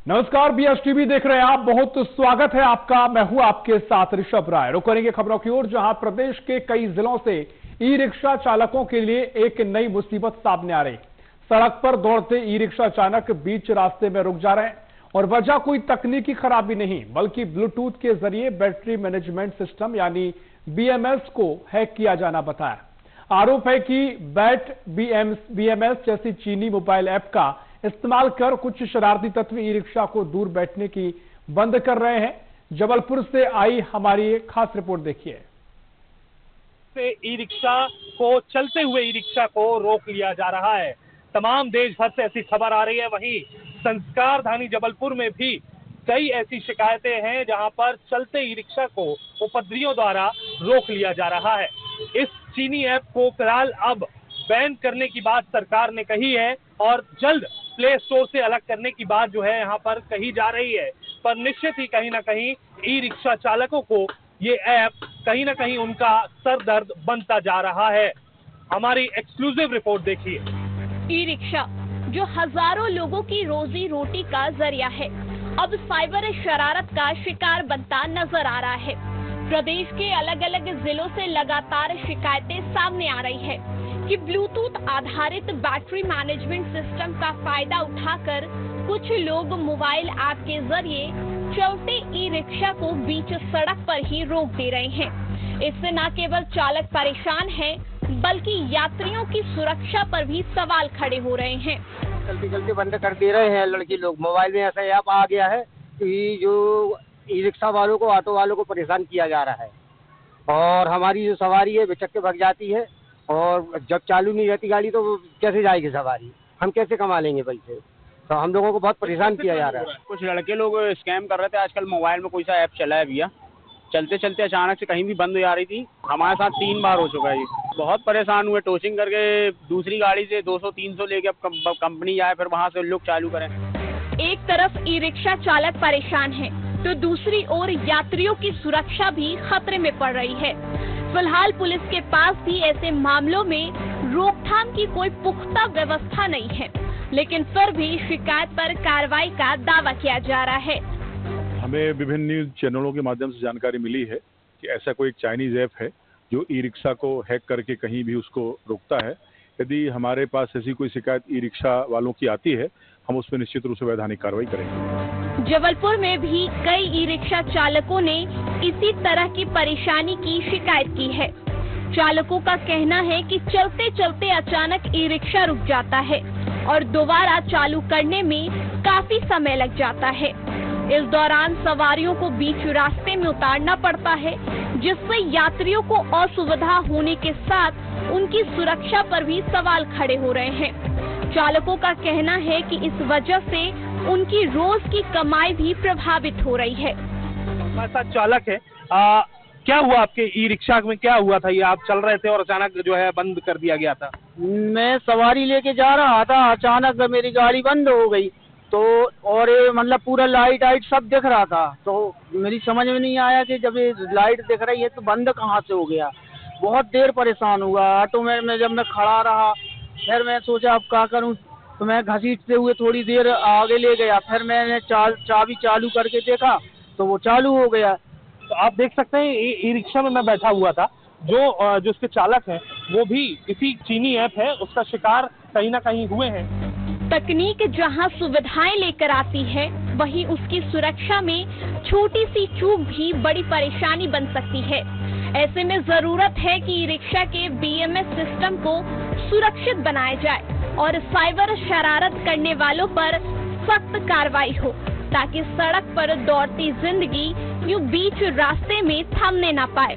नमस्कार, BSTV देख रहे हैं आप। बहुत स्वागत है आपका। मैं हूं आपके साथ ऋषभ राय। रुक करेंगे खबरों की ओर, जहां प्रदेश के कई जिलों से ई रिक्शा चालकों के लिए एक नई मुसीबत सामने आ रही। सड़क पर दौड़ते ई रिक्शा अचानक बीच रास्ते में रुक जा रहे हैं और वजह कोई तकनीकी खराबी नहीं, बल्कि ब्लूटूथ के जरिए बैटरी मैनेजमेंट सिस्टम यानी BMS को हैक किया जाना बताया। आरोप है कि BMS जैसी चीनी मोबाइल ऐप का इस्तेमाल कर कुछ शरारती तत्व ई रिक्शा को दूर बैठने की बंद कर रहे हैं। जबलपुर से आई हमारी एक खास रिपोर्ट देखिए। ई रिक्शा को, चलते हुए ई रिक्शा को रोक लिया जा रहा है। तमाम देश भर से ऐसी खबर आ रही है। वहीं संस्कार धानी जबलपुर में भी कई ऐसी शिकायतें हैं जहां पर चलते ई रिक्शा को उपद्रवियों द्वारा रोक लिया जा रहा है। इस चीनी ऐप को फिलहाल अब बैन करने की बात सरकार ने कही है और जल्द प्ले स्टोर से अलग करने की बात जो है यहाँ पर कही जा रही है। पर निश्चित ही कहीं ना कहीं ई रिक्शा चालकों को ये ऐप कहीं ना कहीं उनका सरदर्द बनता जा रहा है। हमारी एक्सक्लूसिव रिपोर्ट देखिए। ई रिक्शा जो हजारों लोगों की रोजी रोटी का जरिया है, अब साइबर शरारत का शिकार बनता नजर आ रहा है। प्रदेश के अलग अलग जिलों से लगातार शिकायतें सामने आ रही है कि ब्लूटूथ आधारित बैटरी मैनेजमेंट सिस्टम का फायदा उठाकर कुछ लोग मोबाइल ऐप के जरिए चलते ई रिक्शा को बीच सड़क पर ही रोक दे रहे हैं। इससे न केवल चालक परेशान हैं, बल्कि यात्रियों की सुरक्षा पर भी सवाल खड़े हो रहे हैं। जल्दी जल्दी बंद कर दे रहे हैं लड़की लोग। मोबाइल में ऐसा ऐप आ गया है कि जो ई रिक्शा वालों को, ऑटो वालों को परेशान किया जा रहा है और हमारी जो सवारी है बेचक के भाग जाती है और जब चालू नहीं रहती गाड़ी तो कैसे जाएगी सवारी, हम कैसे कमा लेंगे पैसे। तो हम लोगों को बहुत परेशान किया जा रहा है। कुछ लड़के लोग स्कैम कर रहे थे। आजकल मोबाइल में कोई सा ऐप चला है भैया, चलते चलते अचानक से कहीं भी बंद हो जा रही थी। हमारे साथ 3 बार हो चुका है ये। बहुत परेशान हुए, टोचिंग करके दूसरी गाड़ी से 200-300 लेके अब कंपनी जाए, फिर वहाँ से लोग चालू करें। एक तरफ ई रिक्शा चालक परेशान है तो दूसरी ओर यात्रियों की सुरक्षा भी खतरे में पड़ रही है। फिलहाल पुलिस के पास भी ऐसे मामलों में रोकथाम की कोई पुख्ता व्यवस्था नहीं है, लेकिन फिर भी शिकायत पर कार्रवाई का दावा किया जा रहा है। हमें विभिन्न न्यूज चैनलों के माध्यम से जानकारी मिली है कि ऐसा कोई एक चाइनीज ऐप है जो ई रिक्शा को हैक करके कहीं भी उसको रोकता है। यदि हमारे पास ऐसी कोई शिकायत ई रिक्शा वालों की आती है, हम उस पर निश्चित रूप से वैधानिक कार्रवाई करेंगे। जबलपुर में भी कई ई रिक्शा चालकों ने इसी तरह की परेशानी की शिकायत की है। चालकों का कहना है कि चलते चलते अचानक ई रिक्शा रुक जाता है और दोबारा चालू करने में काफी समय लग जाता है। इस दौरान सवारियों को बीच रास्ते में उतारना पड़ता है, जिससे यात्रियों को असुविधा होने के साथ उनकी सुरक्षा पर भी सवाल खड़े हो रहे हैं। चालकों का कहना है कि इस वजह से उनकी रोज की कमाई भी प्रभावित हो रही है। हमारे साथ चालक है। क्या हुआ आपके ई रिक्शा में, क्या हुआ था? ये आप चल रहे थे और अचानक जो है बंद कर दिया गया था। मैं सवारी लेके जा रहा था, अचानक मेरी गाड़ी बंद हो गई तो, और मतलब पूरा लाइट सब दिख रहा था, तो मेरी समझ में नहीं आया कि जब ये लाइट दिख रही है तो बंद कहाँ से हो गया। बहुत देर परेशान हुआ। ऑटो में जब मैं खड़ा रहा, फिर मैं सोचा अब क्या करूं, तो मैं घसीटते हुए थोड़ी देर आगे ले गया। फिर मैंने चाबी चालू करके देखा तो वो चालू हो गया। तो आप देख सकते हैं ई रिक्शा में मैं बैठा हुआ था। जो उसके चालक हैं वो भी इसी चीनी ऐप है उसका शिकार कहीं ना कहीं हुए हैं। तकनीक जहां सुविधाएं लेकर आती है, वहीं उसकी सुरक्षा में छोटी सी चूक भी बड़ी परेशानी बन सकती है। ऐसे में जरूरत है कि ई रिक्शा के BMS सिस्टम को सुरक्षित बनाया जाए और साइबर शरारत करने वालों पर सख्त कार्रवाई हो, ताकि सड़क पर दौड़ती जिंदगी यूं बीच रास्ते में थमने न पाए।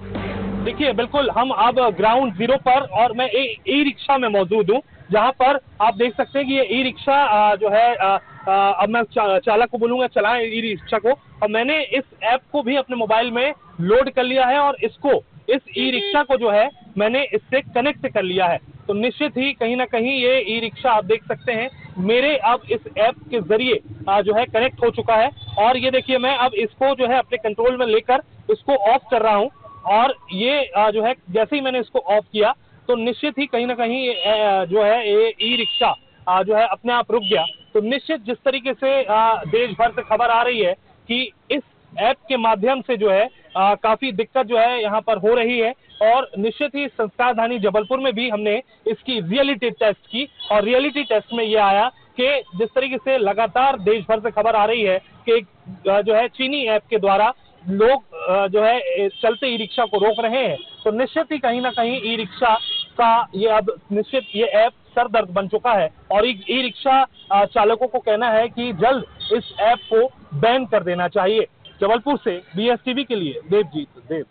देखिए, बिल्कुल हम अब ग्राउंड जीरो पर और मैं ई रिक्शा में मौजूद हूँ, जहाँ पर आप देख सकते हैं कि ये ई रिक्शा जो है अब मैं चालक को बोलूंगा चलाएं ई रिक्शा को, और मैंने इस ऐप को भी अपने मोबाइल में लोड कर लिया है और इस ई रिक्शा को जो है मैंने इससे कनेक्ट कर लिया है। तो निश्चित ही कहीं ना कहीं ये ई रिक्शा आप देख सकते हैं मेरे अब इस ऐप के जरिए जो है कनेक्ट हो चुका है। और ये देखिए, मैं अब इसको जो है अपने कंट्रोल में लेकर इसको ऑफ कर रहा हूँ और ये जो है जैसे ही मैंने इसको ऑफ किया तो निश्चित ही कहीं ना कहीं जो है ये ई रिक्शा जो है अपने आप रुक गया। तो तो निश्चित जिस तरीके से देश भर से खबर आ रही है कि इस ऐप के माध्यम से जो है काफी दिक्कत जो है यहाँ पर हो रही है, और निश्चित ही संस्कारधानी जबलपुर में भी हमने इसकी रियलिटी टेस्ट की, और रियलिटी टेस्ट में यह आया कि जिस तरीके से लगातार देश भर से खबर आ रही है कि जो है चीनी ऐप के द्वारा लोग जो है चलते ई रिक्शा को रोक रहे हैं, तो निश्चित ही कहीं ना कहीं ई रिक्शा का ये अब निश्चित ये ऐप सरदर्द बन चुका है, और ई रिक्शा चालकों को कहना है कि जल्द इस ऐप को बैन कर देना चाहिए। जबलपुर से BSTV के लिए देवजीत देव।